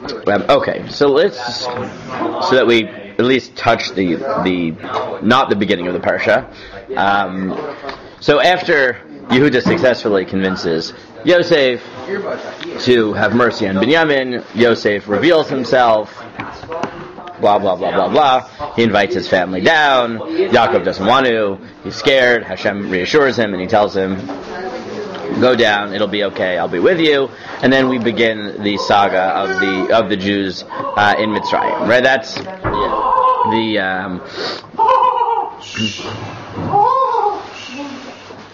Okay, so that we at least touch the not the beginning of the parsha. So after Yehuda successfully convinces Yosef to have mercy on Binyamin, Yosef reveals himself. Blah blah blah blah blah. He invites his family down. Yaakov doesn't want to. He's scared. Hashem reassures him and he tells him, "Go down. It'll be okay. I'll be with you." And then we begin the saga of the Jews in Mitzrayim. Right? That's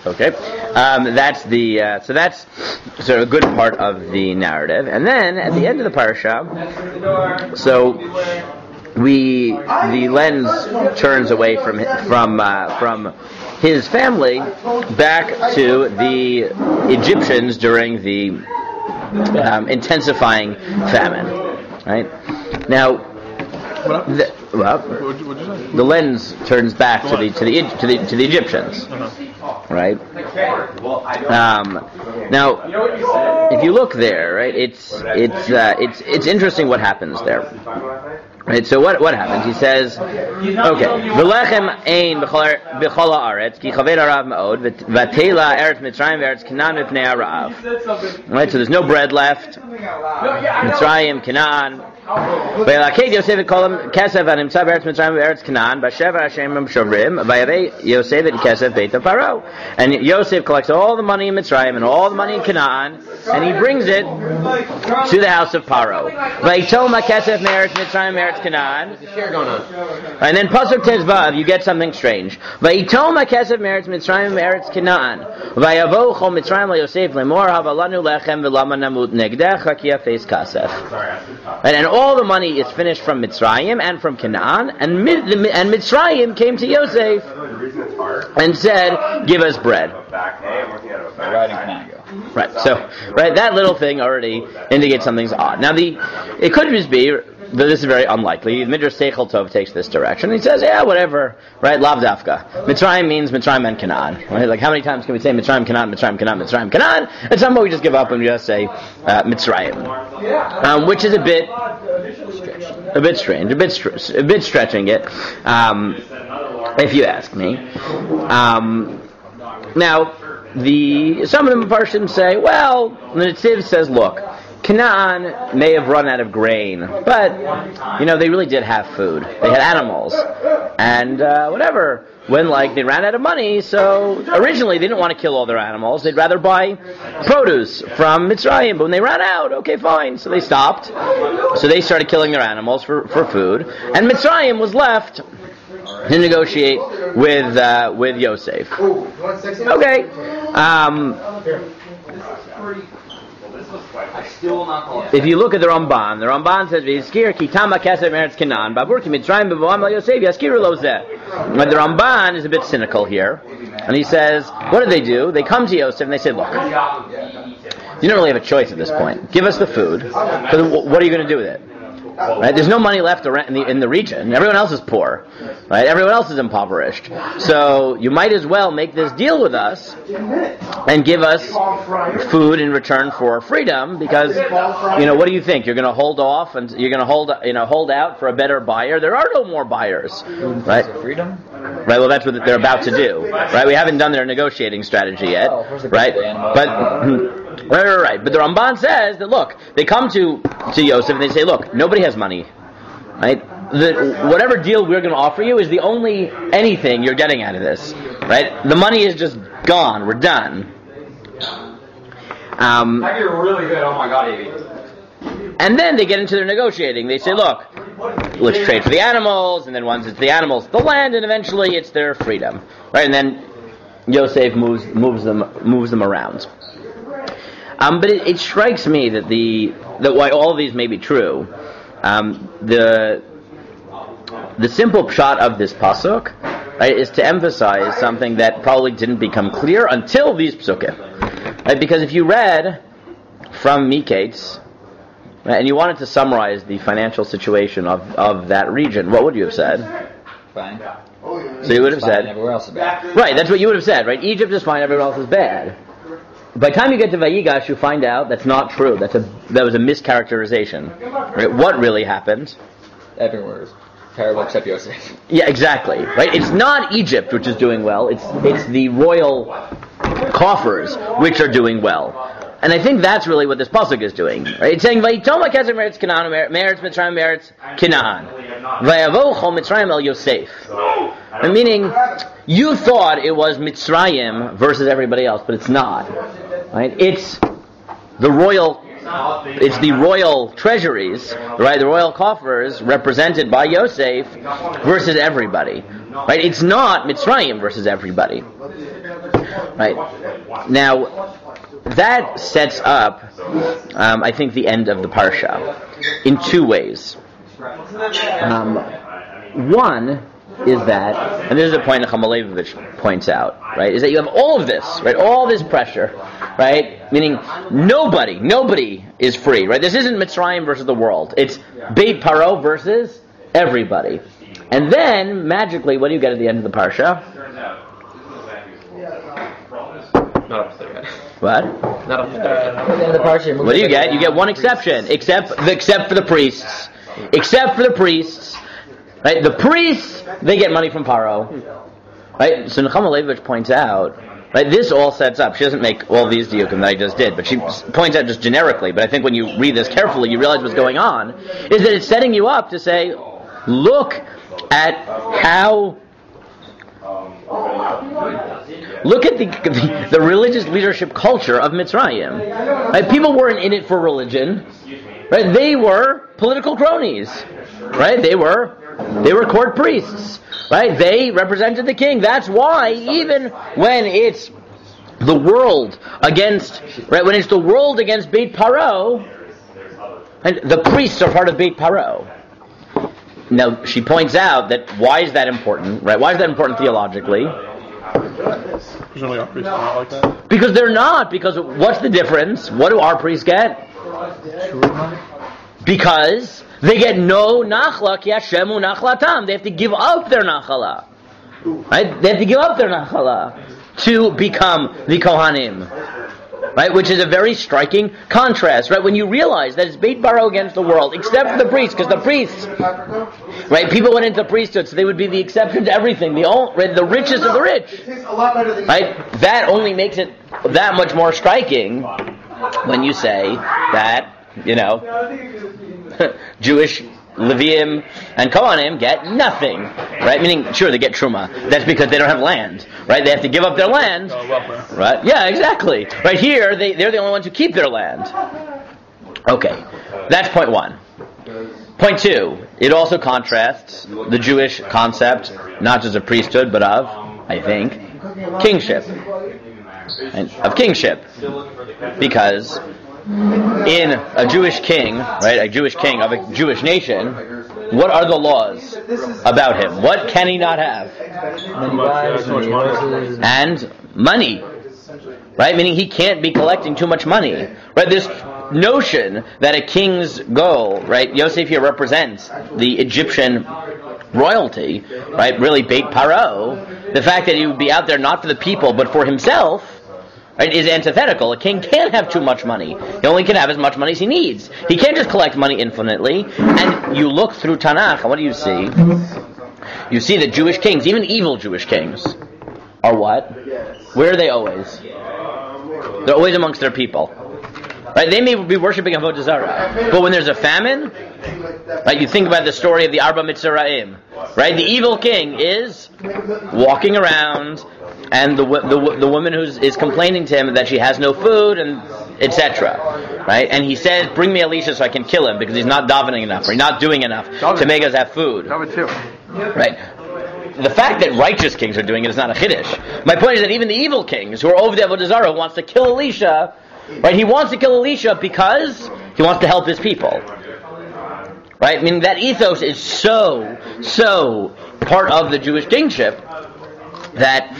okay. So that's sort of a good part of the narrative. And then at the end of the parsha, the lens turns away from his family back to the Egyptians during the intensifying famine. Right now, the lens turns back to the Egyptians. Right. Now, if you look there, right, it's interesting what happens there. Right, so what happens? He says, okay, v'lechem ein b'chol haaretz ki chaved harav ma'od v'teila eretz Mitzrayim v'eretz Canaan mipnei harav. Right, so there's no bread left. Mitzrayim, Canaan. V'yalaked Yosef v'kolam kesef v'nimtza b'eretz Mitzrayim v'eretz Canaan b'sheva Hashem b'shovrim v'yavei Yosef et kesef beit Paro. And Yosef collects all the money in Mitzrayim and all the money in Canaan, and he brings it to the house of Paro. V'yitom ha'kesef me'eretz Mitzrayim me'eretz Canaan. And then Pasuk Tezvav, you get something strange. V'yitom ha'kesef me'eretz Mitzrayim me'eretz Canaan. V'yavo chol Mitzrayim le'Yosef lemor havalanu lechem v'lama namut negdech ha'kia feis kasef. And all the money is finished from Mitzrayim and from Canaan, and Mitzrayim came to Yosef and said, "Give us bread." Right. So, that little thing already indicates something's odd. Now, it could just be that this is very unlikely. Midrash Seichel Tov takes this direction. He says, "Yeah, whatever." Right? Lav dafka. Mitzrayim means Mitzrayim and Canaan. Right? Like, how many times can we say Mitzrayim, Canaan, Mitzrayim, Canaan, Mitzrayim, Canaan? At some point, we just give up and we just say Mitzrayim, which is a bit strange, a bit stretching it, if you ask me. Now, some of the Mepharshim say, well, the Netziv says, look, Canaan may have run out of grain, but, they really did have food. They had animals. And, whatever. When, they ran out of money, so originally they didn't want to kill all their animals. They'd rather buy produce from Mitzrayim. But when they ran out, okay, fine. So they stopped. So they started killing their animals for food. And Mitzrayim was left to negotiate with Yosef. Okay. If you look at the Ramban says, "V'yizkir ki tama kesef meretz Canaan, babur ki Mitzrayim b'voam al Yosef yaskiru lo zeh." But the Ramban is a bit cynical here, and he says, "What do? They come to Yosef and they say, look, you don't really have a choice at this point. Give us the food, because what are you going to do with it? Right? There's no money left in the region. Everyone else is poor. Right? Everyone else is impoverished. So you might as well make this deal with us and give us food in return for freedom. Because what do you think? You're going to hold off and you're going to hold out for a better buyer? There are no more buyers. Right? Freedom? Right. Well, that's what they're about to do. Right. We haven't done their negotiating strategy yet. Right. But. Right. But the Ramban says that, look, they come to Yosef and they say, look, nobody has money. Right? Whatever deal we're going to offer you is the only anything you're getting out of this. Right? The money is just gone. We're done. You're really good. Oh my God, Evie. And then they get into their negotiating. They say, look, let's trade for the animals, and then once it's the animals, the land, and eventually it's their freedom. Right? And then Yosef moves them around. But it strikes me that why all of these may be true, the simple pshat of this pasuk, right, is to emphasize something that probably didn't become clear until these psukim. Right? Because if you read from Miketz, right, and you wanted to summarize the financial situation of that region, what would you have said? Fine. So you would have said, everywhere else is bad. Right, that's what you would have said, right? Egypt is fine, everyone else is bad. by the time you get to Vayigash, you find out that's not true. That was a mischaracterization. Right? What really happened? Everywhere is terrible except Yosef. Yeah, exactly. Right? It's not Egypt which is doing well. It's the royal coffers which are doing well. And I think that's really what this pasuk is doing. Right? It's saying Vayitom HaKesem Meretz Canaan Meretz Mitzrayim Meretz Canaan Vayavochol Mitzrayim El Yosef. Meaning, you thought it was Mitzrayim versus everybody else, but it's not. Right? It's the royal treasuries, right? The royal coffers represented by Yosef versus everybody. Right? It's not Mitzrayim versus everybody. Right? Now, that sets up, I think, the end of the parsha in two ways. One is that, and this is a point that Chamalevich points out, right, is that you have all of this, right, all this pressure, right, meaning nobody is free, right? This isn't Mitzrayim versus the world. It's Beit Paro versus everybody. And then, magically, what do you get at the end of the parsha? Not up there yet. What? Not up there. At the end of the parsha, What do you get? You get one exception, except for the priests. Except for the priests. Right? The priests, they get money from Paro. Right? So Nechama Leibovich points out, right, this all sets up. She doesn't make all these diukim that I just did, but she points out just generically, but I think when you read this carefully, you realize what's going on, is that it's setting you up to say, look at how... Look at the religious leadership culture of Mitzrayim. Right? People weren't in it for religion. Right? They were political cronies. Right? They were court priests. Right? They represented the king. That's why even when it's the world against Beit Paro, and the priests are part of Beit Paro. Now she points out that why is that important? Right? Why is that important theologically? Presumably our priests are not like that. Because they're not. Because what's the difference? What do our priests get? Because they get no nachla ki Hashemu nachlatam. They have to give up their nachala. Right? They have to give up their nachala to become the Kohanim. Right? Which is a very striking contrast. Right? When you realize that it's Beit Paro against the world, except for the priests, because the priests, right? People went into the priesthood, so they would be the exception to everything. The richest of the rich. Right? That only makes it that much more striking when you say that, Jewish Leviim and Kohanim get nothing, right? Meaning, sure, they get truma. That's because they don't have land, right? They have to give up their land, right? Yeah, exactly. Right here, they're the only ones who keep their land. Okay, that's point one. Point two, it also contrasts the Jewish concept, not just of priesthood, but of, I think, kingship. And of kingship. Because in a Jewish king, right, a Jewish king of a Jewish nation, what are the laws about him? What can he not have? And money. Right? Meaning he can't be collecting too much money. Right? This notion that a king's goal, right, Yosef here represents the Egyptian royalty, right, really Beit Paro, the fact that he would be out there not for the people but for himself, right, is antithetical. A king can't have too much money. He only can have as much money as he needs. He can't just collect money infinitely. And you look through Tanakh, and what do you see? You see that Jewish kings, even evil Jewish kings, are what? Where are they always? They're always amongst their people. Right? They may be worshipping Avodah Zarah, but when there's a famine, right? You think about the story of the Arba Mitzrayim, right? The evil king is walking around, and the woman who is complaining to him that she has no food, and etc. Right? And he says, "Bring me Elisha so I can kill him because he's not davening enough, or he's not doing enough to make us have food." Right? The fact that righteous kings are doing it is not a chiddush. My point is that even the evil kings who are over the Avodah Zarah, who wants to kill Elisha, right? He wants to kill Elisha because he wants to help his people. Right? I mean, that ethos is so part of the Jewish kingship that,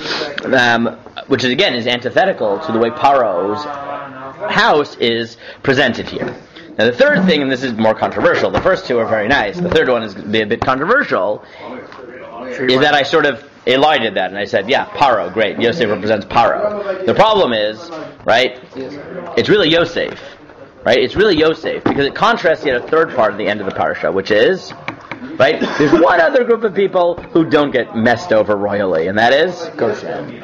which is again is antithetical to the way Paro's house is presented here. Now the third thing, and this is more controversial, the first two are very nice, the third one is a bit controversial, is that I sort of elided that, and I said, yeah, Paro, great. Yosef represents Paro. The problem is, right, it's really Yosef. Right? It's really Yosef, because it contrasts yet a third part at the end of the parasha, which is, right, there's one other group of people who don't get messed over royally, and that is? Goshen.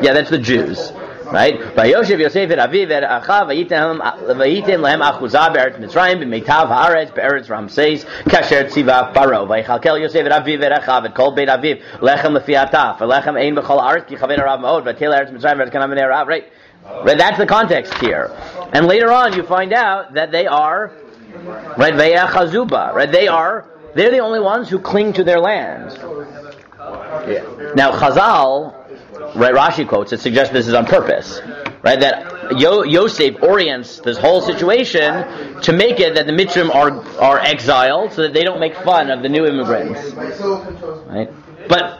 Yeah, that's the Jews. Right? Vayoshev Yosef et aviv et achav vayitem lehem achuzah be'eretz Mitzrayim b'meitav haaretz be'eretz Ramses kasher tziva Paro vayichalkel Yosef et aviv et achav et kol beit aviv lechem lefi ataf v'lechem ein b'chol haaretz ki chaven harav ma'od v'atil eretz Mitzrayim v'et kanam b'nei harav. Right? Right? That's the context here. And later on you find out that they are, right, vayachazuba. Right? They're the only ones who cling to their land. Yeah. Now Chazal, right, Rashi quotes, it suggests this is on purpose, right? That Yosef orients this whole situation to make it that the Mitzrim are exiled so that they don't make fun of the new immigrants, right? But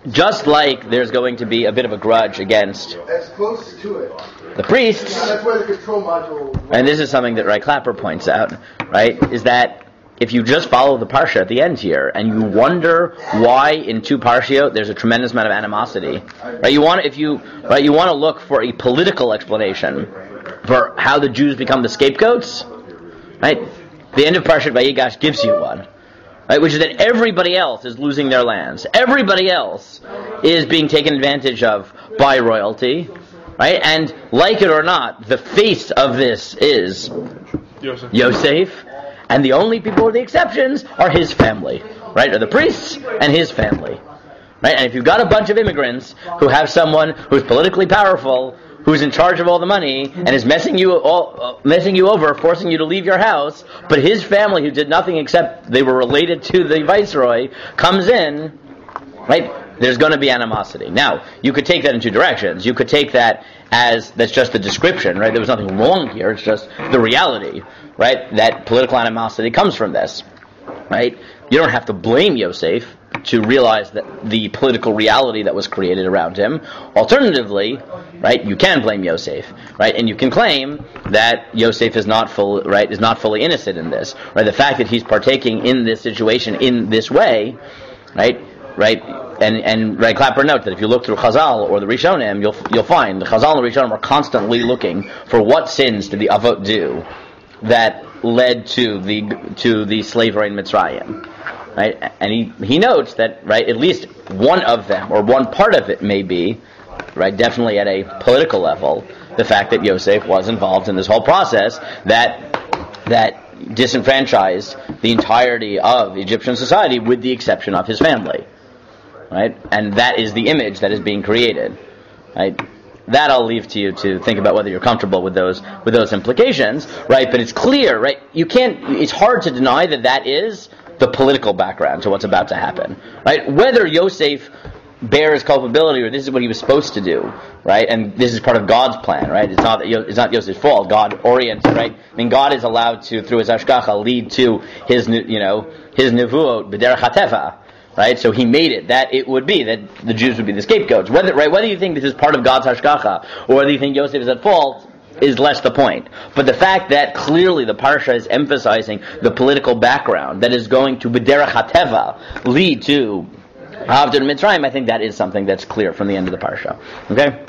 just like there's going to be a bit of a grudge against the priests, and this is something that Ray Clapper points out, right, is that if you just follow the parsha at the end here, and you wonder why in two parshiot there's a tremendous amount of animosity, right? You want to look for a political explanation for how the Jews become the scapegoats, right? The end of Parshat Vayigash gives you one, right? Which is that everybody else is losing their lands, everybody else is being taken advantage of by royalty, right? And like it or not, the face of this is Yosef. And the only people who are the exceptions are his family, right? Are the priests and his family, right? And if you've got a bunch of immigrants who have someone who's politically powerful, who's in charge of all the money, and is messing you over, forcing you to leave your house, but his family, who did nothing except they were related to the viceroy, comes in, right? There's going to be animosity. Now, you could take that in two directions. You could take that as that's just the description, right? There was nothing wrong here. It's just the reality, right? That political animosity comes from this, right? You don't have to blame Yosef to realize that the political reality that was created around him. Alternatively, right, you can blame Yosef, right? And you can claim that Yosef is not fully innocent in this, right? The fact that he's partaking in this situation in this way, right? And Ray Clapper notes that if you look through Chazal or the Rishonim, you'll find the Chazal and the Rishonim are constantly looking for what sins did the Avot do that led to the slavery in Mitzrayim, right? And he notes that, right, at least one of them or one part of it may be, right, definitely at a political level, the fact that Yosef was involved in this whole process that disenfranchised the entirety of Egyptian society with the exception of his family. Right? And that is the image that is being created. Right? That I'll leave to you to think about whether you're comfortable with those implications, right? But it's clear, right? It's hard to deny that is the political background to what's about to happen. Right? Whether Yosef bears culpability or this is what he was supposed to do, right? And this is part of God's plan, right? It's not Yosef's fault. God orients, right? I mean, God is allowed to, through his hashgacha, lead to his nevuot b'derech hateva. Right, so he made it that it would be that the Jews would be the scapegoats. Whether you think this is part of God's hashgacha or whether you think Yosef is at fault is less the point. But the fact that clearly the parsha is emphasizing the political background that is going to b'derech hateva lead to Avdon Mitzrayim, I think that is something that's clear from the end of the parsha. Okay.